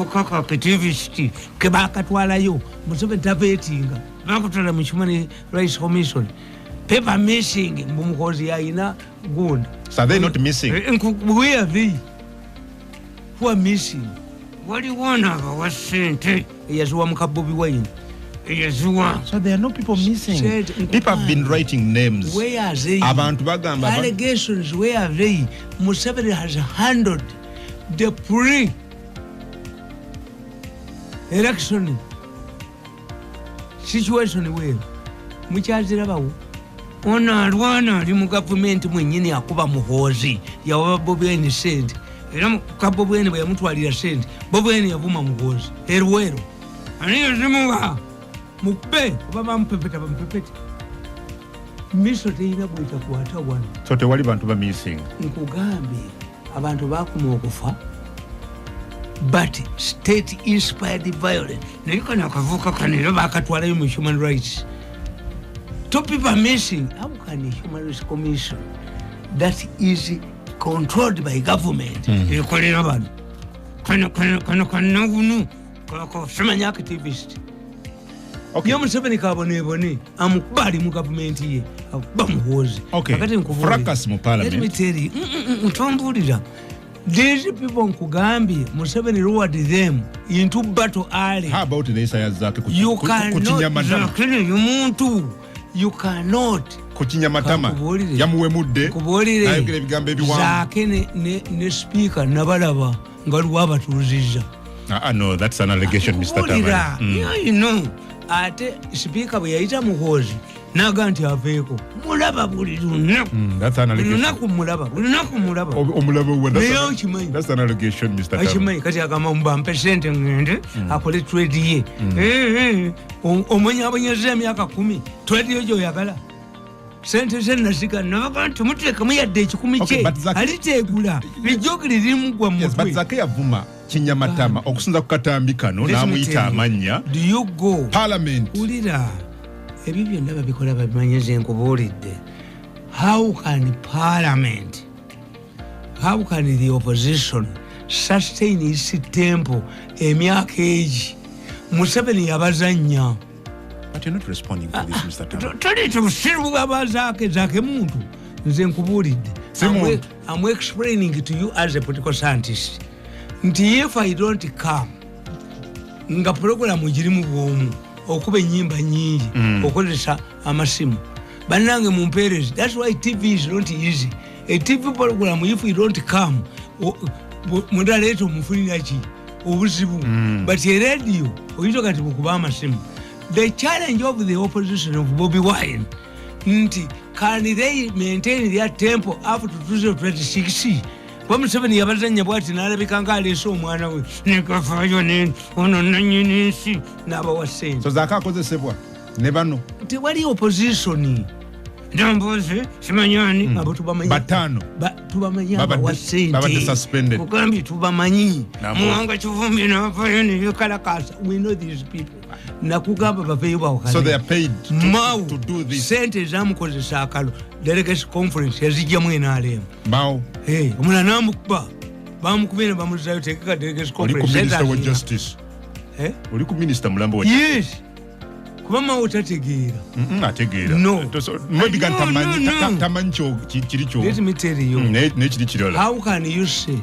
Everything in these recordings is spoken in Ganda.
kaka activist ke bakatwalayo Museveni tapetinga bakutwala mu Human Rights Commission paper missing mumukozi yaina good. So they're not missing. Where are they? Who are missing? What do you want was sent? Yes, one Bobi Wine. Yes, one. So there are no people missing. People have been writing names. Where are they? Allegations, where are they? Museveni has handled the pre-election situation where muchazira bawo ona ali mu government mwenyini akuba muhozi yawa Bobi Wine sent era ka Bobi Wine bwe yamutwalira sent Bobi Wine yavuma muhozi erwero aniyo zimuwa mukbe baba mpepeta Miso teina bwita kuwata wana so tewali bantu ba missing nkugambe abantu bakuma okufa but state inspired violence nekana akavuka kanero bakatwala mu human rights. Two people missing. How can a Human Rights Commission that is controlled by government? You call it about activist. Okay. Museveni kabone amukubali mu government ye bamuhozi. Okay. Fracas mu parliament. Let me tell you. Utombulira. These people Nkugambi, Museveni reward them into battle early. How about the Isaiah Zake? You cannot. You cannot kuchinya matama yamuwe mudde ayogera ebigambo ebiwanvu zake ne speaker nabalaba ngaluwa batuziza. No, that's an allegation, Mr. Tamale. Yeah, you know ate speaker bwe yayita muhozi naga nti aveeko mulaba buli lunaku. That's an allegation. Lunaku mulaba that's an allegation, Mr. Tamale. Achimanyi kati agamba mubampe sente ngende akole trade ye omwenye abonyeza emyaka 10 trade yo gy'oyagala sente zenasika nabaga nti muteekamu yadde ekikumi kye alitegula lijogere limugwa mu mutwe. But Zake yavuma kinyamatama okusinza ku Katambi kano n'amuyita amanya. Do you go parliament ulira ebyo byonna babikola babimanyeze nkubuulidde. How can parliament, how can the opposition sustain its tempo emyaka egi? Museveni yabazanya. But you're not responding to this, Mr. Tamale. Tuli tusiruga zake muntu nze nkubuulidde. I'm explaining to you as a political scientist. Nti if I don't come nga programu girimu bwomu okuba ennyimba nyingi okozesa amasimu bannange mumpeerezi. That's why TV is not easy. A TV program if you don't come mudaleeta omufunira ki obuzibu but a radio oyinza kati bukuba amasimu. The challenge of the opposition of Bobi Wine nti can they maintain their tempo up to 2026? Museveni yabazanya bwati n'alabika ng'aleese omwana we nekafaayo ono nannyini nsi n'abawa ssente. So Zake akozesebwa ne bano tewali opposition ndambuze simanyani abo tubamanyi batano tubamanyi abawa ssente babadde suspended kugambye tubamanyi muwanga kivumbi n'abavayo ne bekalakasa. We know these people. Nakugamba baveyo bawakana. So they are paid to do this. Sente zamukozesa akalo delegation conference yazijjamu enaalemu Mao. Omulala namukuba bamukubira bamuzayo tekeka delegation conference. Minister wa justice. Oli ku minister mulambo wa justice. Yes. Kuba Mao tategeera. Ategeera. No. Maybe tamancho kiricho. Let me tell you. Ne kiri kirola. How can you say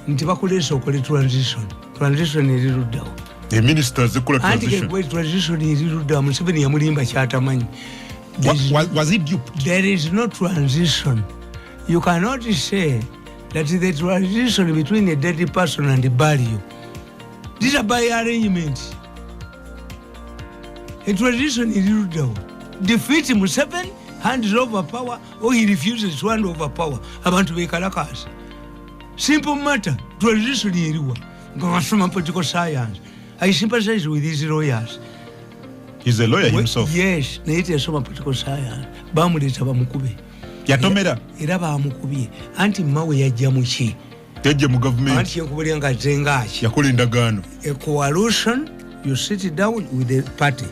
nti bakolesa okole transition eriruddawo? The ministers zikola transition. Anti transition eriruddawo Museveni yamulimba kyatamanyi. Was it duped? There is no transition. You cannot say that the transition between a dead person and the burial. These are by arrangement. A transition is defeat Museveni, hands over power, or he refuses to hand over power. Abantu bekalakasa. Simple matter. Transition is from political science. I sympathize with these lawyers. He's a lawyer himself. Yes, naite soma political science. Bamuleta bamukube. Yatomera. Era bamukubye. Anti mawe yajja muki. Tejje mu government. Anti yakubulya nga zengaaki. Yakola endagaano. A coalition, you sit down with the party.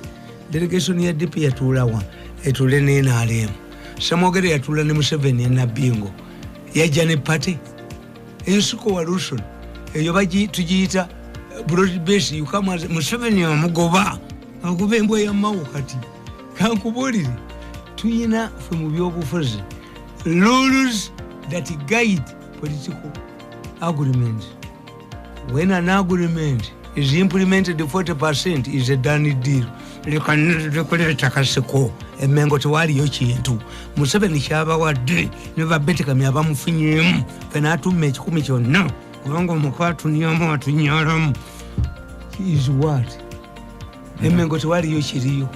Delegation ya DP yatuula wa. Etule ne NRM. Samogere yatuula ne Museveni na Bingo. Yajja ne party. Eyo si coalition. Eyo tugiyita broad base you come as Museveni amugoba akuba embwa ya mawu kati kankubulire tuyina ffe mu byobufuzi rules that guide political agreements. When an agreement is implemented 40% is a done deal. Lekoleta Kaseko emengo tewali yo kintu Museveni kyaba wadde ne babeteka abamufunyemu fena atumme ekikumi kyonna kubanga omukwatu niyamu atunyalamu is what emengo tewali yo kiriyo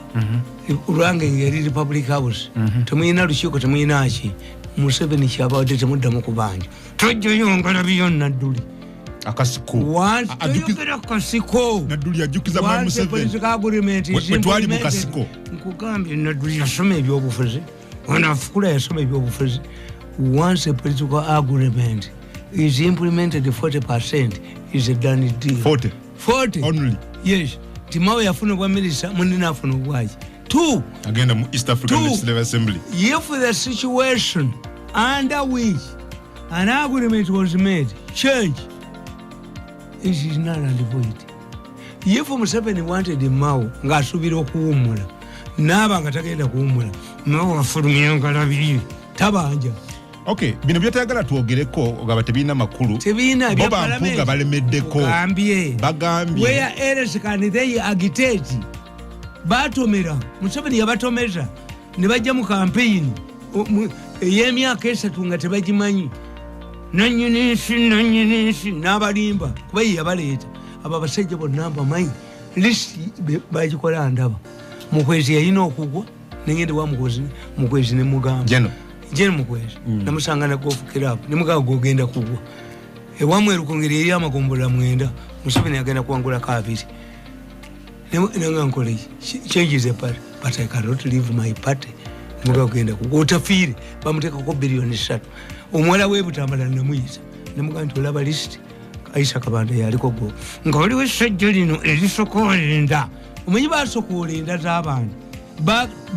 urange yali Republic House temuyina lukiiko temuyina aki Museveni kyaba wadde temuddamu kubanja tojja yongala byonna dduli akasiko ajukira kasiko naduli ajukiza mu Museveni twali mu kasiko nkugambye naduli yasoma ebyobufuzi wana afukula yasoma ebyobufuzi once a political agreement is implemented 40% is a done deal 40 only yes timawe yafuna bwa minister munina afuna bwaji 2 agenda mu East African Legislative Assembly if the situation under which an agreement was made change it is not and void. If Museveni wanted the Mao, Gasubiro Kumula, Naba Gatagenda Kumula, no Efulumiza Galabiri, Tabanja. Okay, bino byatagala tuogereko gabatebina makulu. Tebina bya parliament balemeddeko. Bagambye. Where eres can they agitate? Batomera, Museveni yabatomeza. Ne bajja mu campaign. Yemyaka esatu nga tebagimanyi. Nanyinisi n'abalimba kuba yabaleeta aba basajja bonna bamanyi list bagikola ndaba mukwezi yalina okugwa nengende wa mukwezi ne mugamba jeno mukwezi namusanga na golf club ne mugamba gogenda kugwa ewamweru kongere yali amagombola mwenda Museveni agenda kuwangula kabiri nenga nkole changes a party but I cannot leave my party mugamba gogenda kugwa otafire bamuteka ko billion 3 omwala webutambala namuyisa nemugamba olaba list Aisha Kabanda yaliko go nga wali wesajja lino erisokolinda omanyi basokolinda z'abantu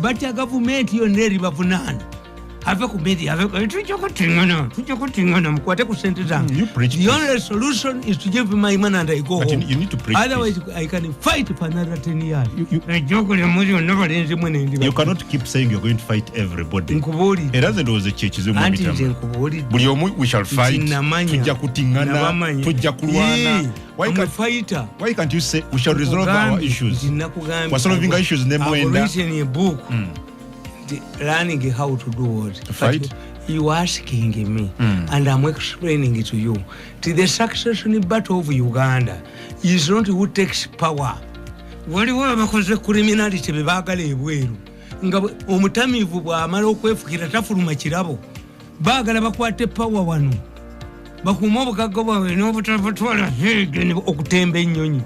batya gavumenti yonna eri bavunana ave ku media ave tujja kutingana mukwate ku sente zange the only solution is to give my money and I go but home you need to preach otherwise this. I can fight for another 10 years you cannot keep saying you're going to fight everybody nkubuli era nze ndowooza ekyekizibu mu bitama buli omu we shall fight tujja kutingana tujja kulwana why can't you say we shall resolve our issues we're solving our issues nemwenda learning how to do what to fight. You asking me and I'm explaining it to you. The succession battle of Uganda is not who takes power. Waliwo bakoze criminality bebagala ebweru nga omutamivu bwamala okwefukira tafuluma kirabo bagala bakwate power wano bakuma obugagga bwawe n'obutabatwala hege okutemba ennyonyi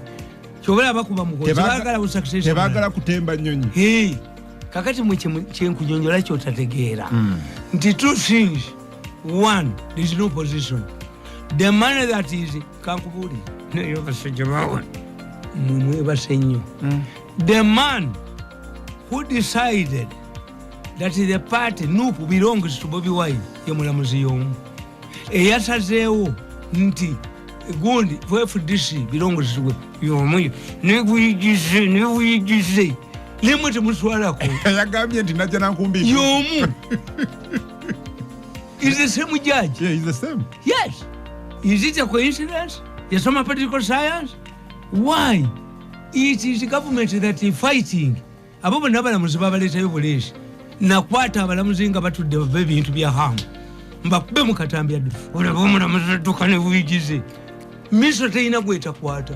kyobala bakuba mukozi bagala bu succession tebagala kutemba ennyonyi kakati kyenkunyonyola kyotategeera nti two things. One, there is no position. The money that is kankubuli nayo basajja bawe mwebase nnyo. The man who decided that the party NUP belongs to Bobi Wine ye mulamuzi y'omu eyasazeewo nti gundi FDC belongs to y'omu nebuyigize limwe temuswalako yagambye nti najja nankumbi y'omu is the same judge. Yeah, he's the same. Yes. Is it a coincidence? Yes, some political science. Why? It is the government that is fighting. Ababo n'abalamuzi babaletayo police. Nakwata abalamuzi nga batudde bava ebintu bya hamu. Mbakube mu Akatambi addu. Olaba omulamuzi adduka ne buyigize. Miso teyina gwetakwata.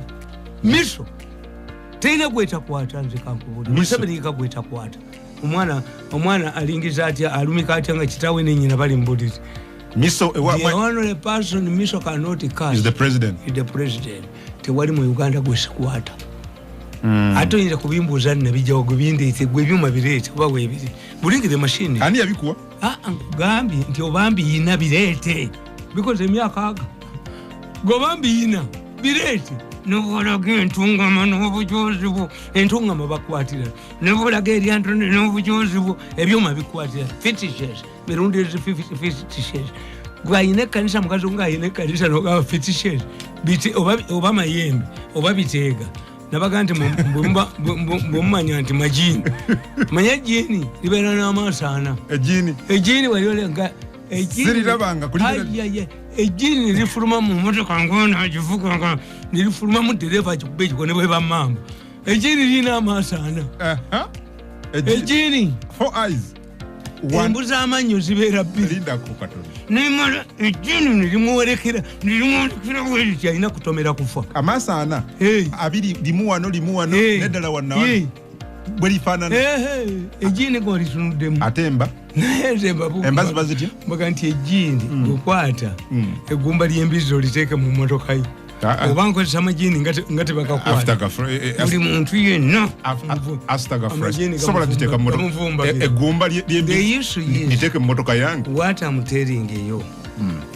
Miso teyina gwetakwata nze kankubuli. Museveni gwetakwata. Omwana alingiza atya alumika atya nga kitawe ne nnyina bali mbuliri. Miso the only person Miso cannot cast is the president. Tewali mu Uganda gwesikwata. Ate oyinza kubimbuuza nabijjawo gwebindeete gwe ebyuma bireete oba weebiri bulingire mashini ani yabikuwa nkugambye nti obambi yina bireete bikoze emyaka aga gobambi yina bireete nobulaga entungama n'obujozi bwo entungama bakwatira nobulaga eryantone n'obujozi bwo ebyuma bikwatira fetishes mirundi ezi fetishes gwayina ekkanisa mukazi nga ayina ekkanisa nogaba fetishes biti oba mayembe oba biteega nabaga nti bwemumanya nti majini manya jini libeera n'amaaso ana ejini waliolenga ejini nilifuluma mu motoka ngona agivuga nga nilifuluma mu dereva akikuba ekiko ne bwe bamamba ejini lirina amaaso ana ejini embuzi amannyo zibeera bbiri nimala ejini nilimuwerekera weritya alina kutomera kufa amaaso ana abiri limu wano neddala wannawa bwe lifaanana ejini golitunudemu ate emba ziba zitya mbaga nti ejini gukwata eggumba ly'embizi oliteeke mu mmotoka yo oba nkozesa amajini nga tebakakwata buli muntu yenna sobola giteeka mu mmotoka eggumba liteeke mu mmotoka yange what I'm telling you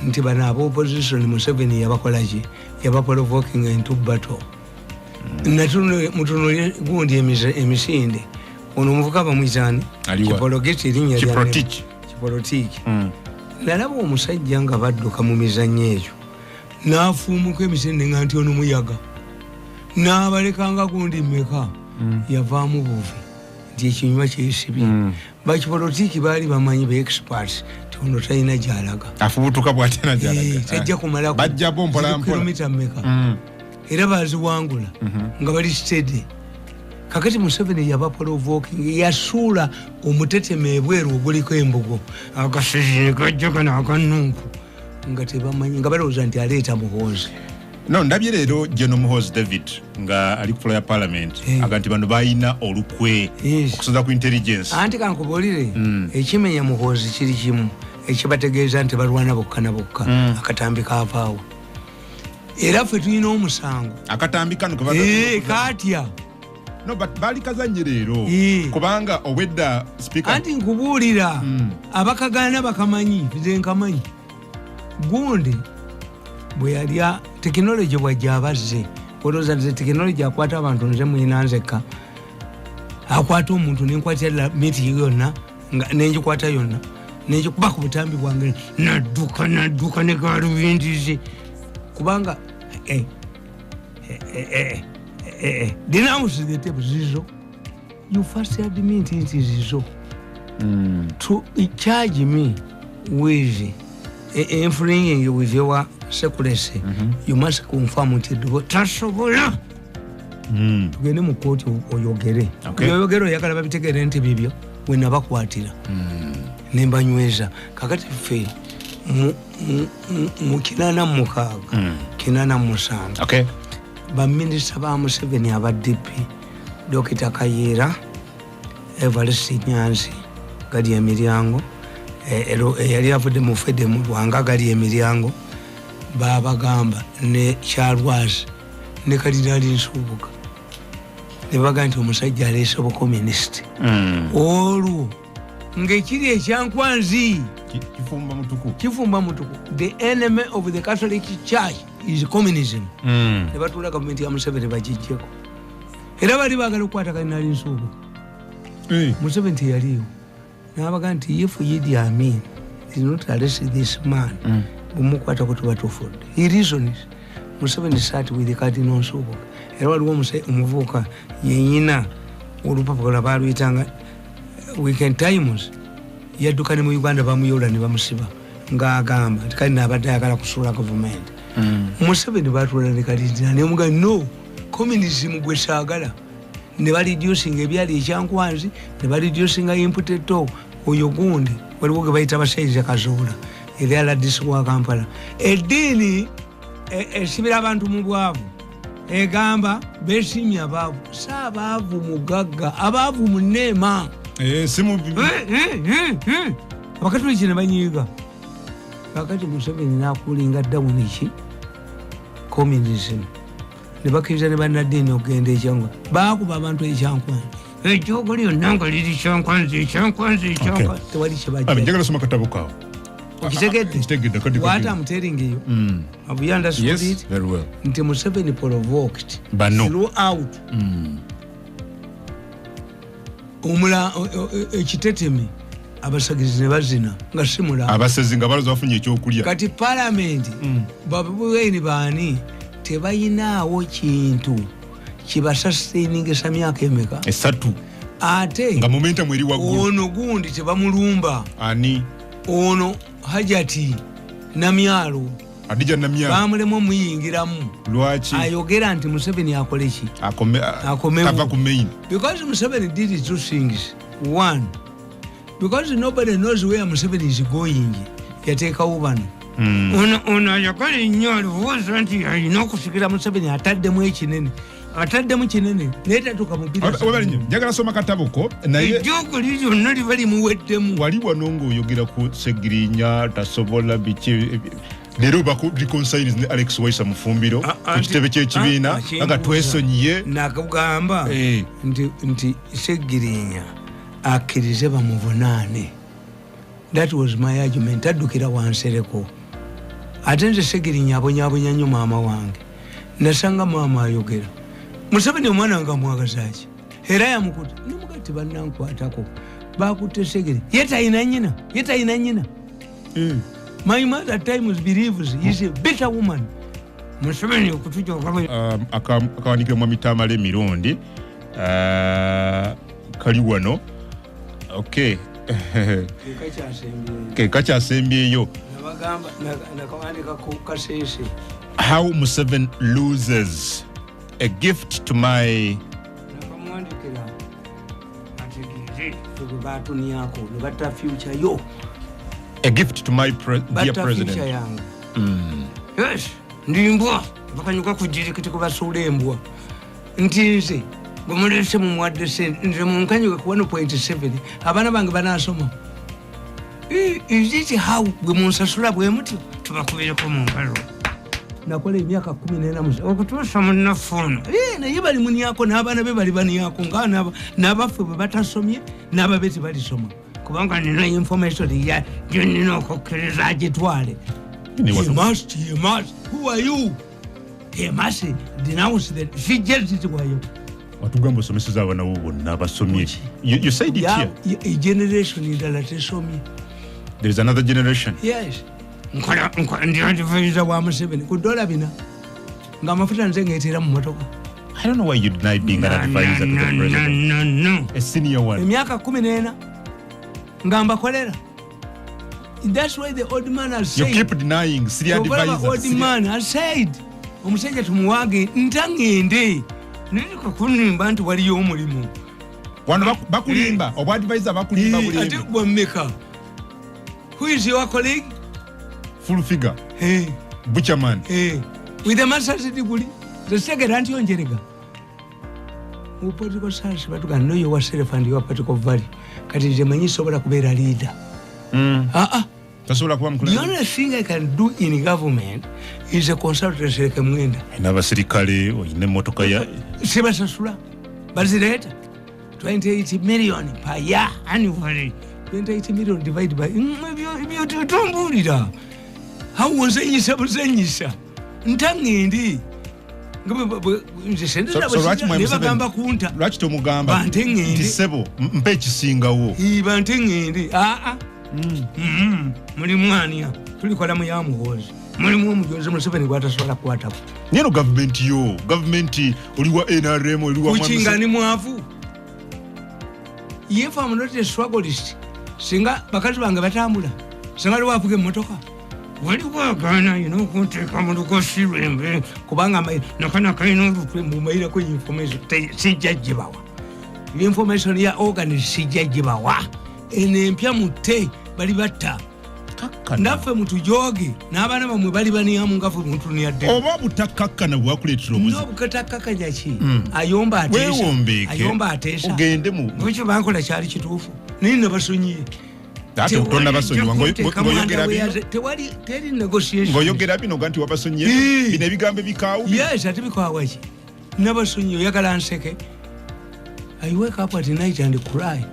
nti bano aba opposition Museveni yabakolaki yabaprovoking into battle mutunulye gundi emisinde ono omuvuka bamwizani kipologeti erinnya kipolitiki nalaba omusajja nga badduka mu mizannyo egyo n'afuumuka emisinde nga nti ono muyaga n'abalekanga gundi mmeka yavaamu buvi nti ekinywa kyesibye bakipolitiki baali bamanyi ba experts ti ono talina gyalaga afubutuka bwatena gyalaga tajja kumala bajjabo mpolampola kilomita mmeka era baziwangula nga bali steady kakati Museveni yabaprovoking yasuula omuteteme ebweru oguliko embogo akasezi kajjaga n'akanunku nga tebamanyi nga balowooza nti aleeta muhoozi no ndabye leero General Muhoozi David nga ali ku floor ya parliament aga nti bano balina olukwe okusoza ku intelligence anti kankubuulire ekimenya muhoozi kiri kimu ekibategeeza nti balwana bokka na bokka akatambi kaavaawo era ffe tulina omusango akatambi kano katya no but bali kazanye leero kubanga obwedda speaker anti nkubuulira abakagaana bakamanyi nze nkamanyi gundi bwe yalya tekinologi bwajja abazze olowooza nze tekinologi akwata abantu nze mwina nzekka akwata omuntu nenkwatira miti yonna nengikwata yonna nengikuba ku butambi bwange nadduka ne galubindize kubanga dinamusigete buzizo you first admit nti zizo to charge me with infringing you with your secrecy you must confirm nti tasobola tugende mu kooti oyogere oyogere oyagala babitegere nti bibyo we nabakwatira nembanyweza kakati ffe mu 86 87 baminisita ba Museveni aba DP Dr. Kayeera Evariste Nyanzi gali emiryango yali avudde mu fede mu Lwanga gali emiryango babagamba ne Charles ne Kardinali Nsubuga ne baga nti omusajja aleese obukomunisiti olwo ng'ekiri ekyankwanzi kifumba mutuku the enemy of the Catholic Church is communism ne batuula gavumenti ya Museveni bagijjeko era bali baagala okukwata Kardinali Nsubuga Museveni teyaliyo n'abaga nti if Idi Amin did not arrest this man umukwata kutuba tufudde he reasons Museveni sat with Kardinali Nsubuga era waliwo omuvubuka yenyina olupapula baluyitanga Weekend Times yadduka ne mu Uganda bamuyola ne bamusiba ng'agamba nti kali n'abadde ayagala kusuula gavumenti Museveni baatuula ne Kardinali nemuga no communism gwe saagala ne balidyusinga ebyali ekyankwanzi ne balidyusinga imputeto oyo gundi waliwo ge bayita basaiza kazoula ebyala disi wa Kampala eddiini esibira abantu mu bwavu egamba besimye abaavu saabaavu mugagga abaavu muneema abakatoliki ne banyiiga kakati Museveni n'akulinga dawuni ki communism ne bakkiriza ne bannaddiini okugenda ekyangwa baakuba abantu ekyankwanzi ekyogo lyonna nga liri kyankwanzi tewali njagala soma katabo kaawo okitegedde what I'm telling you have you understood it very well nti Museveni provoked throughout omula ekitetemi abasagizi ne bazina nga simula abasezi nga baloza bafunye ekyokulya kati parliament babuweni baani tebayinaawo kintu kibasustaininga myaka emeka esatu ate nga momentum eri waggulu ono gundi tebamulumba ani ono Hajati Namyalo Adija Namyalo bamulemu muyingiramu lwaki ayogera nti Museveni akole ki akava ku main because Museveni did two things. One, because nobody knows where Museveni is going. Yatekawo bano ono yakole nnyo alowooza nti alina okusikira Museveni ataddemu ekinene ataddemu kinene neetatuuka mu njagala soma katabo ko naye ejjoogo liri lyonna liba limuweddemu wali wano ng'oyogera ku Segirinya tasobola biki leero bakureconcile ne Alex Waisa Mufumbiro ku kitebe ky'ekibiina nga twesonyiye nakugamba nti Segirinya akkirize bamuvunaane. That was my argument. Addukira wansereko ate nze Segirinya abonyaabonya nnyo maama wange nasanga maama ayogera Museveni omwana nga mwagazaaki era yamukuta nemugati bannankwatako bakutte Segiri yetayina nyina My mother at times believes he's a better woman. Museveni okutuja akawanikira mwami Tamale Mirundi kali wano okay kekyasembeeyo how Museveni loses a gift to my a gift to my dear president. Yes, ndimbwa bakanyuka kujirikiti kubasula embwa ntinze gomulese mu mwadde nze munkanyuka ku 1.7 abana bange banasoma is it how gwe munsasula bwe muti tubakubireko mu ngalo nakola emyaka 14 okutuusa munnafono naye bali muniyako n'abaana be bali baniyako nga n'abaffe bwe batasomye n'ababeti balisoma kubanga nina information ya nina okukkiriza agitwale. He must. Who are you? He must denounce that. She just it why you. Watugamba someseza abana bo bonna abasomye. You said it here. A generation indalate somye. There is another generation. Yes. Nkola ndio advisor wa Museveni ku dola bina. Nga mafuta nze ngeetera mu motoka. I don't know why you denied being an advisor to the president. No. A senior one. Emyaka 14 ngamba kolera. That's why the old man has said. You keep denying senior advisor. The old man has said. Omusajja tumuwage ntangende. Niko kunimba nti waliyo omulimu. Wano bakulimba obu advisor bakulimba buli. Ati gwameka. Who is your colleague? Full figure. Hey. Butcher man. Hey. With the master's degree. The second anti-onjeriga. Political science batuga know yourself and your political value. Kati nze manyi sobola kubeera leader. Tasobola kuba mukulu. The only thing I can do in government is a consultancy like mwenda. N'abasirikale oyine motoka ya sebasasula. Bazireta 28 million per year annually. 28 million divided by ibyo tumbulira. How was buzanyisa? Ntangende. Nebagamba kunta lwaki tomugamba nti sebo mpa ekisingawo bante ngende mulimu ania tulikola mu yamuhoozi mulimu omujozi Museveni gwatasobola kukwatako neno gavumenti oliwa NRM oliwa kuchingani mwavu if I'm not a strugglist singa bakazi bange batambula singa liwavuga emmotoka waliwagana okunteeka mu lukosirwembe kubanga nakana kalina olutwe mumayirako information sijja gibawa information ya organ sijja gibawa enempya mutte bali batta naffe mutujoge n'abaana bamwe bali baniyamu nga ffe mutuniyadde oba butakakkana bwakuleetera obuzibu n'obutakakkanya ki ayomba ateesa ogende mu ekyo bankola kyali kituufu naye nabasonyiye ate utonna basonyiwa teri negotiation ngoyogera bino ganti wabasonyiye bino ebigambo ebikaawu yes ate bikaawa ki nabasonyiye oyagala nseke I wake up at night and cry.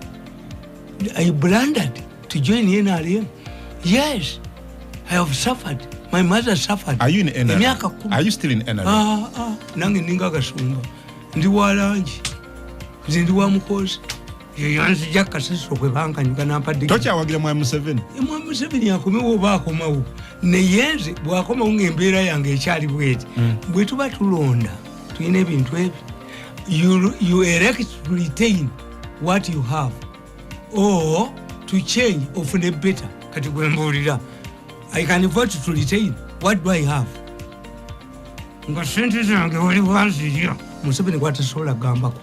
I blundered to join NRM. Yes, I have suffered. My mother suffered. Are you in NRM? Are you still in NRM? Nange ninga gasumba. Ndi walanji. Ndi wa mukozi. Yanzija Kasese okwebankanyuka nampadde. Tokyawagira mwa Museveni. Mwa Museveni yakomewo oba akomawo. neyenze bwakoma ungembeera yange ekyali bweti bwe tuba tulonda tulina ebintu ebyo you elect to retain what you have or to change ofune better kati gwembuulira I can vote to retain what do I have nga sente zange wali wanzirya Museveni kwatasobola gambako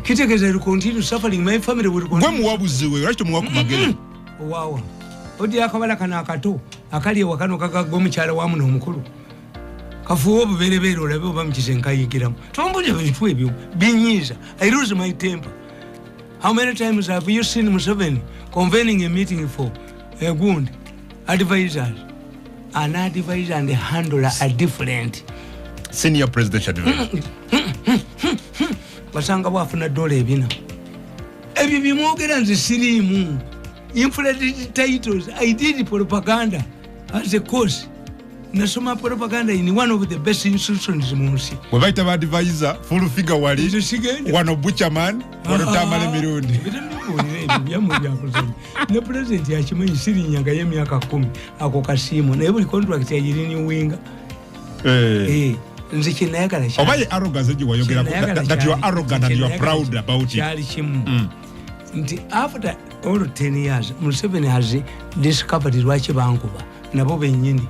kitegeeza will continue suffering my family will continue gwe muwabuziwe lwaki muwa ku magere wawa odi akabala kana akato akali wakano kagagwa mukyala wamu n'omukulu kafuwa obuberebeere olabe oba mukisenka yigiramu tombulira ebintu ebyo binyiiza I lose my temper. How many times have you seen Museveni convening a meeting for a good advisors? An advisor and a handler are different. Senior presidential advisor. Basanga bwafuna dola ebina ebyo bimwogera nze siriimu inflated titles. I did propaganda as a course. Nasoma propaganda in one of the best institutions mu nsi. We baita ba advisor full figure wali one of Butcherman one of Tamale Mirundi. Ne president yakimanyi sirinyanga y'emyaka 10 ako kasiimo naye buli contract yagirini winga nze kinayagala kyali obaye arrogance eji wayogera that you are arrogant and you are proud about it kyali kimu nti after all 10 years Museveni has discovered lwaki bankuba nabo bennyini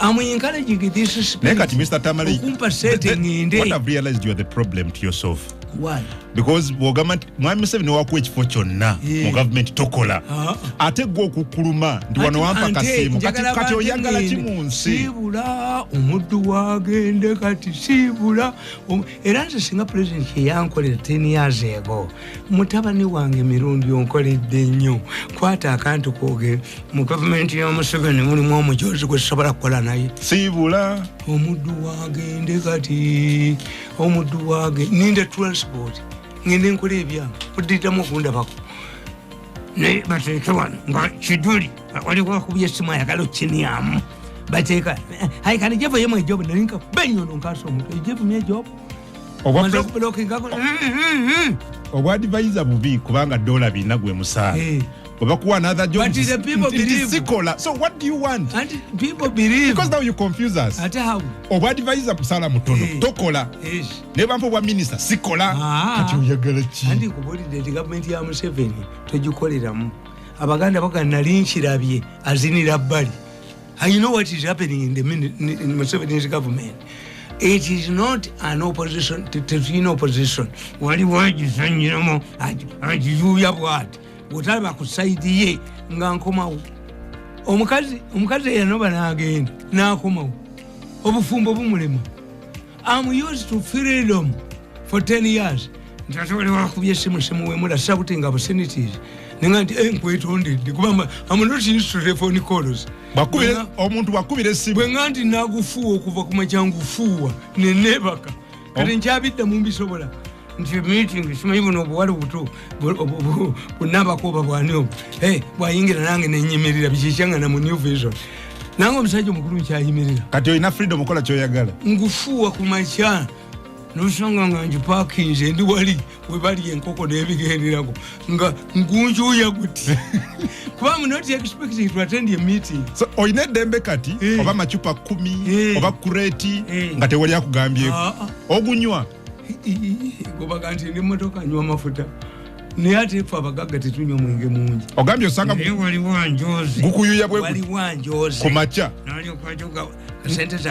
I'm encouraging this spirit. Mr. Tamale, what I've realized you are the problem to yourself. Why? Because government, Mwami Museveni wakuwa fortune na mu government tokola. Ate go kukuluma ndi wano wampa kasimu kati oyagala kimunsi. Sibula omuddu wagende kati sibula. Era nze singa president yankolera 10 years ago. Mutabani wange Mirundi onkoledde nnyo. Kwata akantu koge mu government ya Museveni mulimu omujozi gwe sobola kukola naye. Sibula omuddu wagende kati omuddu wage ninde transport ngende nkole ebyange kuditamu okundabako naye bateeka wano nga kiduli wali wakubya essimu ayagala okkinyamu bateeka hayi kani jevu yemu ejobu nalinka benyono nkasa omuntu ejevu my ejobu obwa advisor bubi kubanga dola bina gwe musaala Obakuwa another job. But the people believe. So what do you want? And people believe. Because now you confuse us. Ate how? Oba advisor musala mutono. Tokola. Yes. Neba mpo wa minister sikola. Kati uyagala chi. Andi kubodi the government ya Museveni tojukoleramu. Abaganda bagana linchirabye azinira bali. And you know what is happening in Museveni's government? It is not an opposition to opposition. Wali wajisanyiramo ajijuya bwati. Utalaba kusaidi ye nga nkomawo omukazi yanoba n'agenda n'akomawo obufumbo bumulema. I'm used to freedom for 10 years. Ntatole wakubye simu wemula shouting obscenities ninga nti nkwetondedde kubanga I'm not used to telephone calls. Bakubire omuntu bakubire simu bwe nganti nagufuwa okuva ku macyangufuwa nenebaka kati nkyabidda mu mbisobola nti meeting simanyi buno obuwala buto bunabakoba bwani obwo bwayingira nange nenyimirira bikikyangana mu New Vision nange omusajja omukulu nkyayimirira kati olina freedom okola kyoyagala ngufuwa ku makya nosanga nga njipakinze ndi wali webali enkoko n'ebigenderako nga ngunjuya guti kuba I'm not expecting to attend a meeting. So oyina eddembe kati oba macupa 10 oba kureti nga tewali akugambyeko ogunywa gobaga nti ndi motoka nywa mafuta naye ate ffe abagagga tetunywa mwenge mungi ogambye osanga waliwo anjozi gukuyuya bwe waliwo anjozi ku makya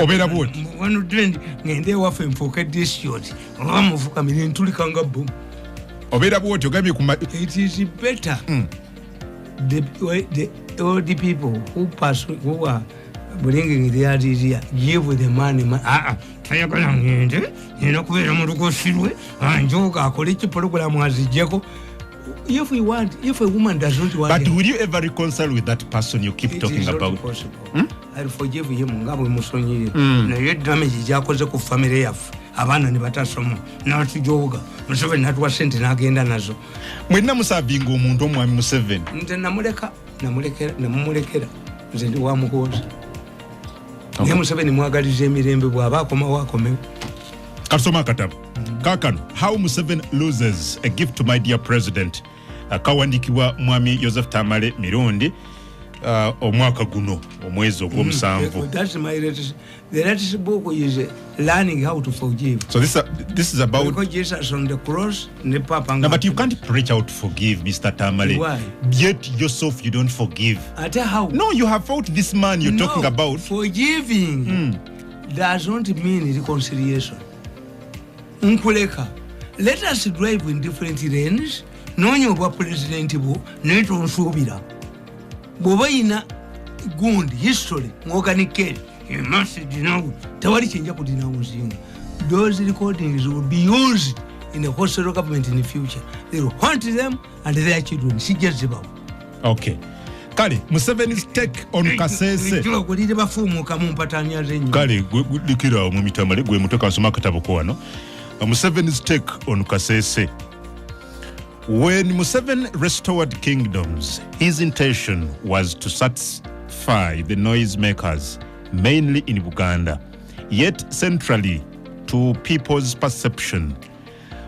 obeera bwoti wanudde ngende ewaffe nfuuka district oba mufukamire ntulikanga bomu obeera bwoti ogambye it is better the old people who are bringing the idea give the money tayagala ngende nina kubeera mu lugosirwe anjoga akole ki program azijjeko if a woman does not want but will you ever reconcile with that person you keep talking about? I'll forgive him nga bwe musonyire naye damage gyakoze ku family yaffe abaana ne batasoma n'atujoga Museveni n'atuwa sente n'agenda nazo mwenna musavinga omuntu omwami Museveni nze namulekera nze ndi wa mukozi naye Museveni mwagaliza emirembe bw'aba akomawo akomewo kasoma akatabo kakano how Museveni loses a gift to my dear president kawandikibwa mwami Joseph Tamale Mirundi omwaka guno omwezi ogw'omusanvu. That's my latest. The latest book is learning how to forgive. So this is about because Jesus on the cross. No, but you can't preach how to forgive, Mr. Tamale. Why? Yet yourself you don't forgive. How? No, you have fought this man you're talking about. Forgiving does not mean reconciliation. Nkuleka. Let us drive in different lanes. No nyoba president bo neto nsubira. Bobaina gund history ngokanikeli. Message now. Tawari chenja kudenounce. Those recordings will be used in the hostile government in the future. They will haunt them and their children. She gets about. Okay. Kale, Museveni's take on Kasese. Kale, likira mumitamale gwe mutoka nsoma katabo ko wano. Museveni's take on Kasese. When Museveni restored kingdoms, his intention was to satisfy the noisemakers, mainly in Buganda, yet centrally to people's perception.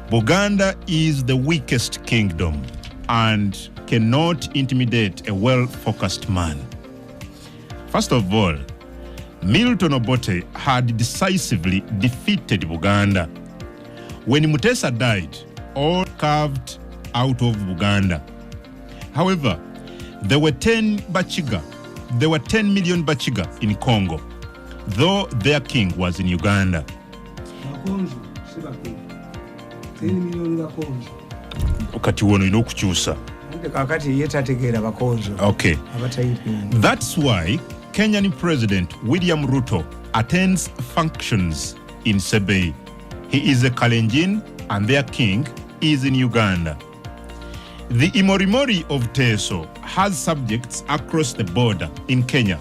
Buganda is the weakest kingdom and cannot intimidate a well-focused man. First of all, Milton Obote had decisively defeated Buganda. When Mutesa died, all carved out of Buganda. However, there were 10 million Bachiga in Congo, though their king was in Uganda. 10 million bakonzo. Kati wono inokuchusa. Okay. That's why Kenyan President William Ruto attends functions in Sebei. He is a Kalenjin and their king is in Uganda. The Imorimori of Teso has subjects across the border in Kenya.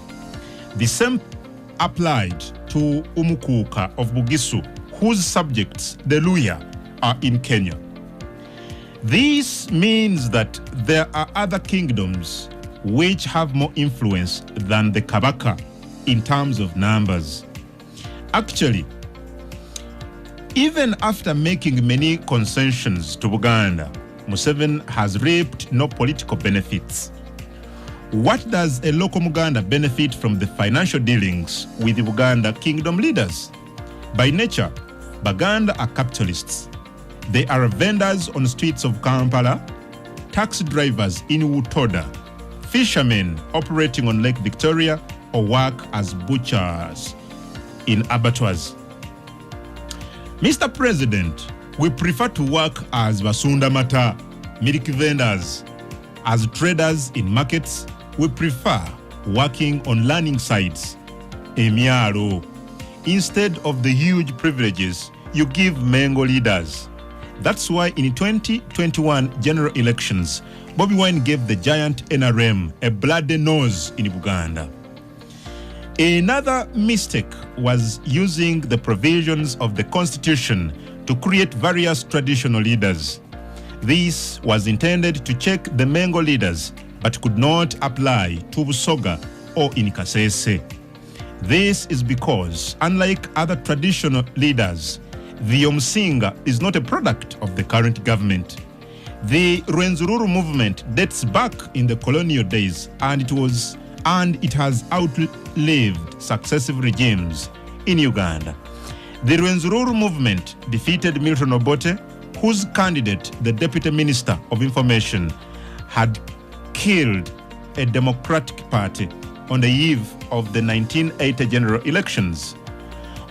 The same applied to Umukuka of Bugisu, whose subjects, the Luya, are in Kenya. This means that there are other kingdoms which have more influence than the Kabaka in terms of numbers. Actually, even after making many concessions to Buganda, Museveni has reaped no political benefits. What does a local Muganda benefit from the financial dealings with the Buganda kingdom leaders? By nature, Baganda are capitalists. They are vendors on streets of Kampala, taxi drivers in Utoda, fishermen operating on Lake Victoria, or work as butchers in abattoirs. Mr. President, we prefer to work as Basunda Mata, milk vendors. As traders in markets, we prefer working on learning sites, Emiaro, instead of the huge privileges you give Mengo leaders. That's why in 2021 general elections, Bobi Wine gave the giant NRM a bloody nose in Uganda. Another mistake was using the provisions of the constitution to create various traditional leaders. This was intended to check the Mengo leaders, but could not apply to Busoga or in Kasese. This is because, unlike other traditional leaders, the Omsinga is not a product of the current government. The Rwenzururu movement dates back in the colonial days, and it has outlived successive regimes in Uganda. The Rwenzururu movement defeated Milton Obote, whose candidate, the Deputy Minister of Information, had killed a Democratic Party on the eve of the 1980 general elections.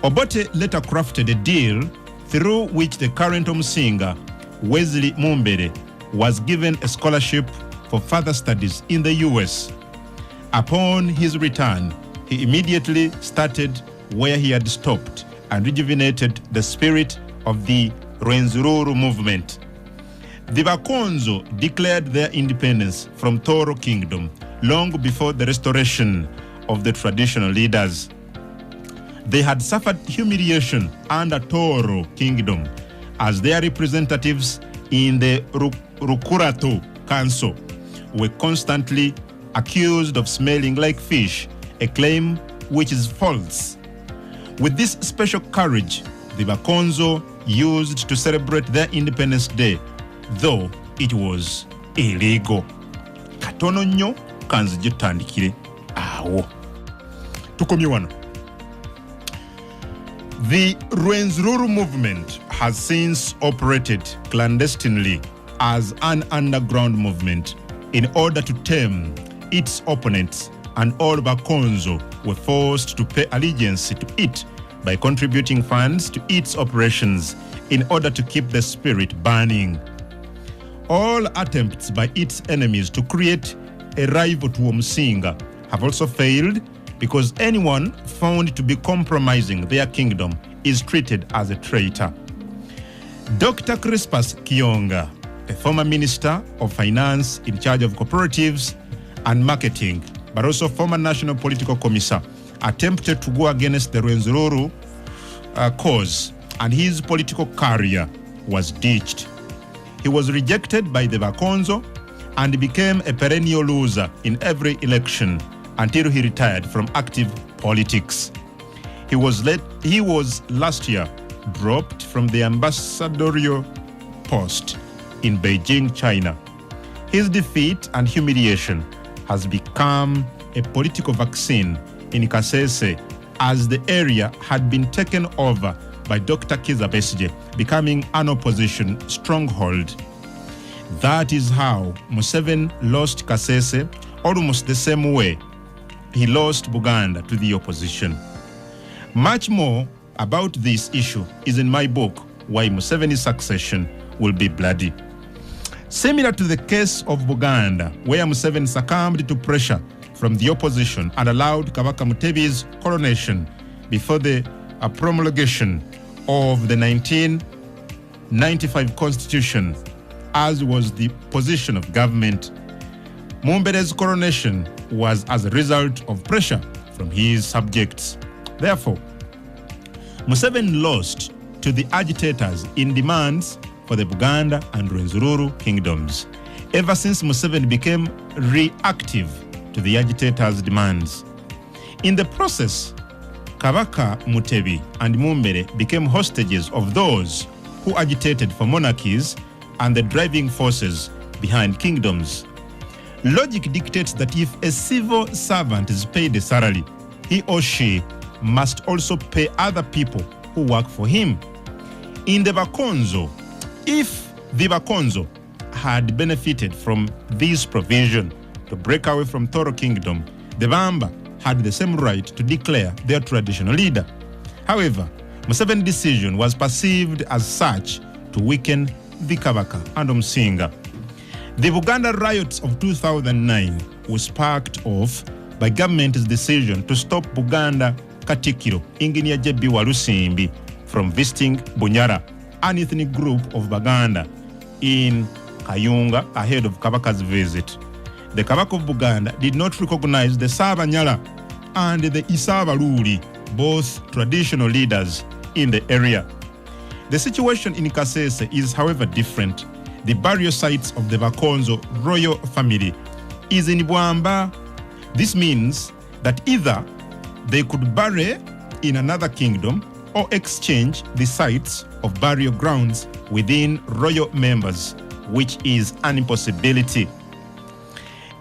Obote later crafted a deal through which the current Omusinga, Wesley Mumbere, was given a scholarship for further studies in the US. Upon his return, he immediately started where he had stopped and rejuvenated the spirit of the Rwenzururu movement. The Bakonzo declared their independence from Toro Kingdom long before the restoration of the traditional leaders. They had suffered humiliation under Toro Kingdom as their representatives in the Rukurato Council were constantly accused of smelling like fish, a claim which is false. With this special courage, the Bakonzo used to celebrate their Independence Day, though it was illegal. Katono nnyo kanzije tutandikire awo. Tukomye wano. The Rwenzururu movement has since operated clandestinely as an underground movement in order to tame its opponents, and all Bakonzo were forced to pay allegiance to it by contributing funds to its operations in order to keep the spirit burning. All attempts by its enemies to create a rival to Omusinga have also failed, because anyone found to be compromising their kingdom is treated as a traitor. Dr. Crispus Kionga, a former minister of finance in charge of cooperatives and marketing, but also former national political commissar, attempted to go against the Rwenzururu cause, and his political career was ditched. He was rejected by the Bakonzo and became a perennial loser in every election until he retired from active politics. He was last year dropped from the ambassadorial post in Beijing, China. His defeat and humiliation has become a political vaccine in Kasese, as the area had been taken over by Dr. Kizza Besigye, becoming an opposition stronghold. That is how Museveni lost Kasese, almost the same way he lost Buganda to the opposition. Much more about this issue is in my book, Why Museveni's Succession Will Be Bloody. Similar to the case of Buganda, where Museveni succumbed to pressure from the opposition and allowed Kabaka Mutebi's coronation before the promulgation of the 1995 constitution, as was the position of government, Mumbere's coronation was as a result of pressure from his subjects. Therefore, Museveni lost to the agitators in demands for the Buganda and Rwenzururu kingdoms. Ever since Museveni became reactive to the agitators' demands. In the process, Kabaka Mutebi and Mumbere became hostages of those who agitated for monarchies and the driving forces behind kingdoms. Logic dictates that if a civil servant is paid a salary, he or she must also pay other people who work for him. In the Bakonzo, if the Bakonzo had benefited from this provision to break away from Toro Kingdom, the Bamba had the same right to declare their traditional leader. However, Museveni's decision was perceived as such to weaken the Kabaka and Omusinga. The Buganda riots of 2009 were sparked off by government's decision to stop Buganda Katikiro Engineer Jebi Walusimbi from visiting Bunyara, an ethnic group of Baganda, in Kayunga ahead of Kabaka's visit. The Kabaka of Buganda did not recognize the Sabanyala and the Isabaluli, both traditional leaders in the area. The situation in Kasese is, however, different. The burial sites of the Bakonzo royal family is in Bwamba. This means that either they could bury in another kingdom or exchange the sites of burial grounds within royal members, which is an impossibility.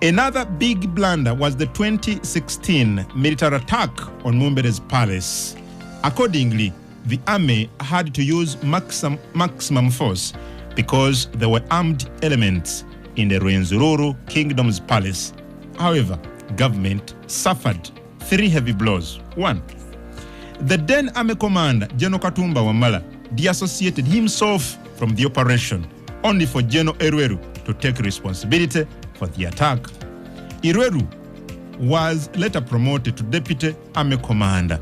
Another big blunder was the 2016 military attack on Mumbere's palace. Accordingly, the army had to use maximum force because there were armed elements in the Rwenzururu Kingdom's palace. However, government suffered 3 heavy blows. 1. The then army commander, General Katumba Wamala, deassociated himself from the operation, only for General Irweru to take responsibility for the attack. Irweru was later promoted to deputy army commander.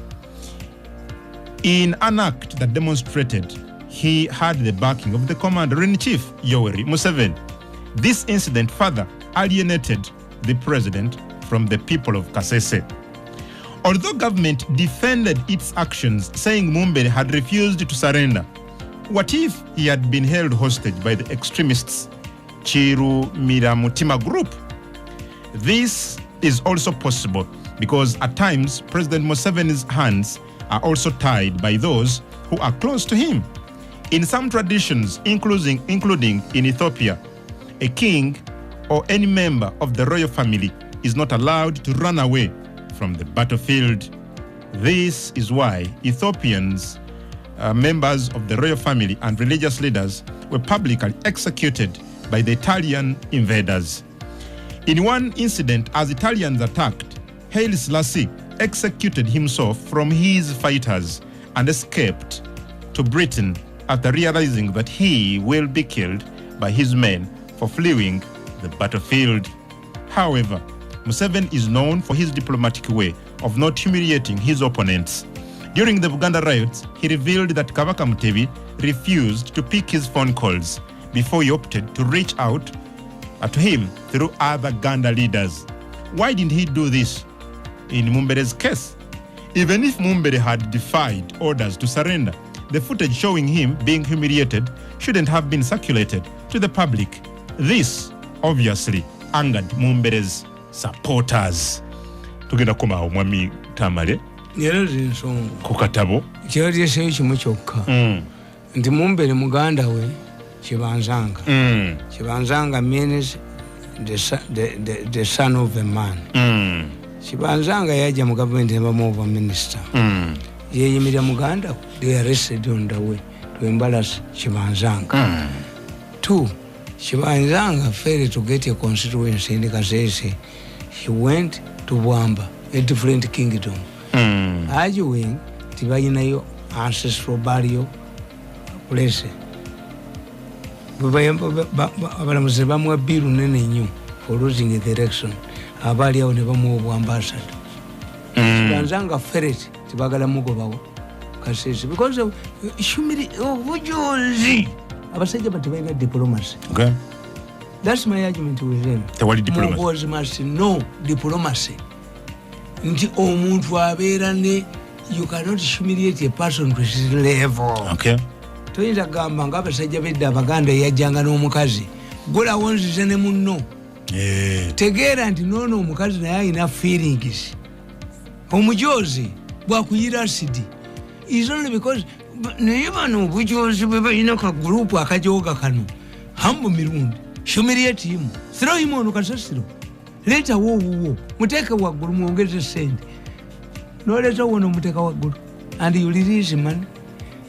In an act that demonstrated he had the backing of the commander-in-chief, Yoweri Museveni. This incident further alienated the president from the people of Kasese. Although government defended its actions, saying Mumbere had refused to surrender, what if he had been held hostage by the extremists Chiru Miramutima group? This is also possible because at times President Museveni's hands are also tied by those who are close to him. In some traditions, including in Ethiopia, a king or any member of the royal family is not allowed to run away from the battlefield. This is why Ethiopians, members of the royal family and religious leaders were publicly executed by the Italian invaders. In one incident, as Italians attacked, Haile Selassie executed himself from his fighters and escaped to Britain after realizing that he will be killed by his men for fleeing the battlefield. However, Museveni is known for his diplomatic way of not humiliating his opponents. During the Buganda riots, he revealed that Kabaka Mutebi refused to pick his phone calls before he opted to reach out to him through other Ganda leaders. Why didn't he do this in Mumbere's case? Even if Mumbere had defied orders to surrender, the footage showing him being humiliated shouldn't have been circulated to the public. This obviously angered Mumbere's supporters. Tugenda kumawo mwami Tamale. Ku katabo. Kyali seyo kimu kyokka. Nti Mumbere muganda we Kibanzanga. Kibanzanga means the son of a man. Kibanzanga yaja mu government of a minister. Yeyimirira muganda, they arrested on the way to embarrass Kibanzanga. 2. Kibanzanga failed to get a constituency in Kasese. He went to Bwamba, a different kingdom. Arguing, tibayinayo ancestral burial place. Abalamuzi bamwa biru nene nnyo for losing the election. Abali awo ne bamuwa ambassador. Kibanzanga ferret tibagala mugobawo Kasese because of humility, obujozi. Abasajja batabalina diplomacy. Okay. That's my argument with them. Tewali diplomacy. Mugos must know diplomacy. Nti omuntu abeera ne, you cannot humiliate a person to his level. Okay. Toyinza gamba nga abasajja bedda Abaganda yajjanga n'omukazi. Gola wonzize ne munno. Tegeera nti noono omukazi naye alina feelings. Omujozi bwakuyira acid is only because naye bano obujozi bwe balina ka group akajooga kano. Hambo Mirundi. Humiliate him. Throw him on Kasese. Later wo. Muteka waggulu muongeze sente. No later wono muteka waggulu. And you release money.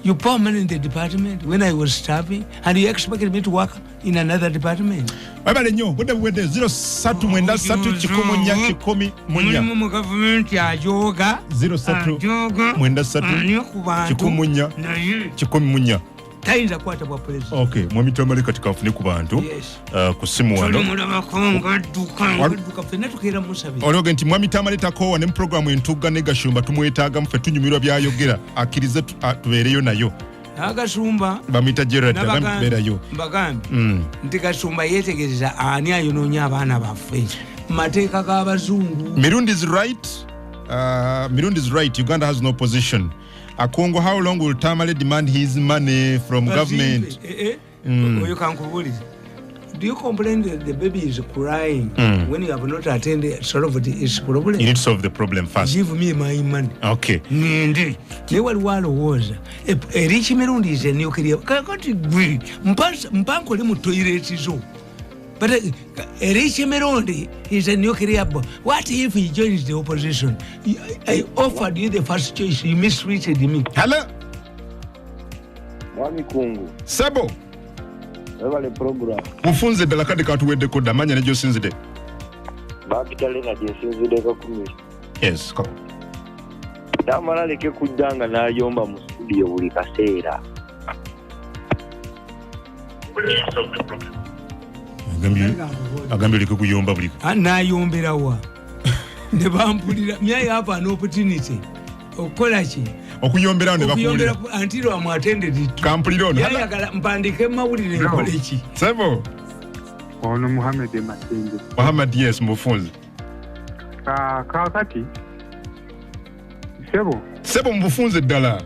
You put money in the department when I was starving, and you expected me to work in another department. Wabale nyo, wede 03 mwenda 3 chikumonya chikomi munya. Mu government ya joga. 03 mwenda 3 chikumonya chikomi munya. Tayinza kwata bwa president. Okay, mwami Tamale katika afune ku bantu. Ku simu wano. Duka fena tukira musabi. Olwoge nti mwami Tamale takowa ne program entuga ne gashumba tumwetaaga mfe tunyumirwa byayogera akirize tubereyo nayo. Agashumba bamita Gerard berayo. Mbagambi. Nti gashumba yetegereza ani ayononya abaana baffe. Mateeka g'abazungu. Mirundi is right. Uganda has no opposition. Akongo, how long will Tamale demand his money from government? You can Google it. Do you complain that the baby is crying when you have not attended solve its problem? You need to solve the problem first. Give me my money. Okay. Nindi. Newa walo was. A rich Mirundi is a nuclear. Kakati gwi. Mpanko limu toilet zo. But a rich Mirundi is a nuclear bomb. What if he joins the opposition? I offered you the first choice. You mistreated me. Hello? Mwami Kungu. Sebo. Wale program. Mufunze dala kade katuwede koda manya nejo sinzide. Bakitale na jesinzide ka kumi. Yes, come. Tamala leke kujanga na yomba mu studio buli kaseera. Agambi liko kuyomba buliko. Anayombera wa. Ne bampulira myaya hapa an opportunity. Okola ki? Okuyombera ne bakulira. Antiro am attended it. Kampulira ono. Yaya mpandike mawulire nkole ki? Sebo. Ono Muhammad Masenge. Muhammad yes mufunze. Kakati. Sebo mufunze ddala.